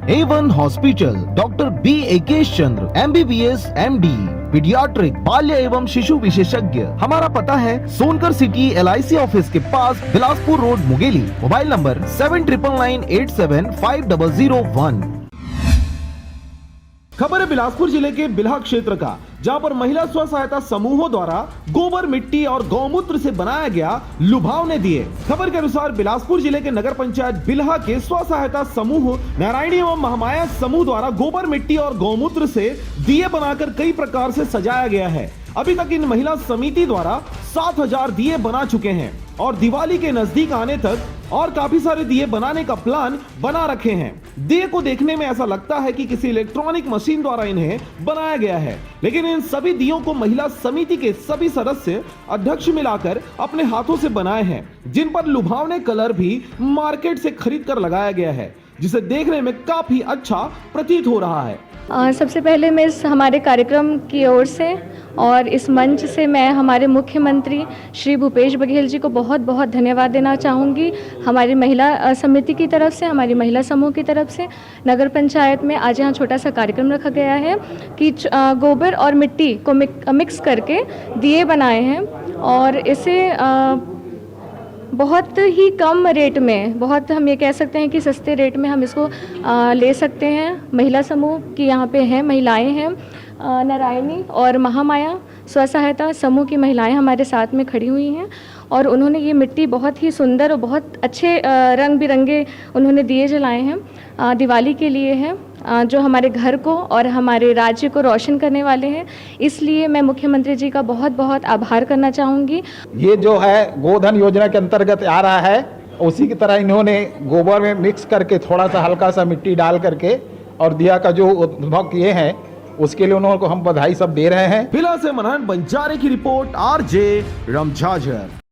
A1 hospital, doctor B एकेश चंद्र, MBBS MD, paediatric, बाल्य एवं शिशु विशेषज्ञ। हमारा पता है सोनकर सिटी LIC ऑफिस के पास, Bilaspur road, Mungeli. Mobile number 7999875001। खबर है बिलासपुर जिले के बिल्हा क्षेत्र का, जहां पर महिला स्व सहायता समूहों द्वारा गोबर, मिट्टी और गौमूत्र से बनाया गया लुभावने दिए। खबर के अनुसार बिलासपुर जिले के नगर पंचायत बिल्हा के स्व सहायता समूह नारायणी एवं महामाया समूह द्वारा गोबर, मिट्टी और गौमूत्र से दिए बनाकर कई प्रकार से सजाया गया है। अभी तक इन महिला समिति द्वारा 7000 दिए बना चुके हैं और दिवाली के नजदीक आने तक और काफी सारे दिए बनाने का प्लान बना रखे हैं। दिए को देखने में ऐसा लगता है कि किसी इलेक्ट्रॉनिक मशीन द्वारा इन्हें बनाया गया है, लेकिन इन सभी दियों को महिला समिति के सभी सदस्य अध्यक्ष मिलाकर अपने हाथों से बनाए हैं, जिन पर लुभावने कलर भी मार्केट से खरीद कर लगाया गया है, जिसे देखने में काफी अच्छा प्रतीत हो रहा है। सबसे पहले मैं इस हमारे कार्यक्रम की ओर से और इस मंच से मैं हमारे मुख्यमंत्री श्री भूपेश बघेल जी को बहुत बहुत धन्यवाद देना चाहूँगी। हमारी महिला समिति की तरफ से, हमारी महिला समूह की तरफ से नगर पंचायत में आज यहाँ छोटा सा कार्यक्रम रखा गया है कि गोबर और मिट्टी को मिक्स करके दिए बनाए हैं और इसे बहुत ही कम रेट में, बहुत हम ये कह सकते हैं कि सस्ते रेट में हम इसको ले सकते हैं। महिला समूह की यहाँ पे हैं, महिलाएं हैं, नारायणी और महामाया स्व सहायता समूह की महिलाएं हमारे साथ में खड़ी हुई हैं और उन्होंने ये मिट्टी बहुत ही सुंदर और बहुत अच्छे रंग बिरंगे उन्होंने दिए जलाए हैं, दिवाली के लिए हैं, जो हमारे घर को और हमारे राज्य को रोशन करने वाले हैं। इसलिए मैं मुख्यमंत्री जी का बहुत बहुत आभार करना चाहूँगी। ये जो है गोधन योजना के अंतर्गत आ रहा है, उसी की तरह इन्होंने गोबर में मिक्स करके थोड़ा सा हल्का सा मिट्टी डाल करके और दिया का जो उद्भव किए हैं, उसके लिए उन्होंने को हम बधाई सब दे रहे हैं। बिल्हा से मनहन बंजारे की रिपोर्ट, RJ रमझाझर।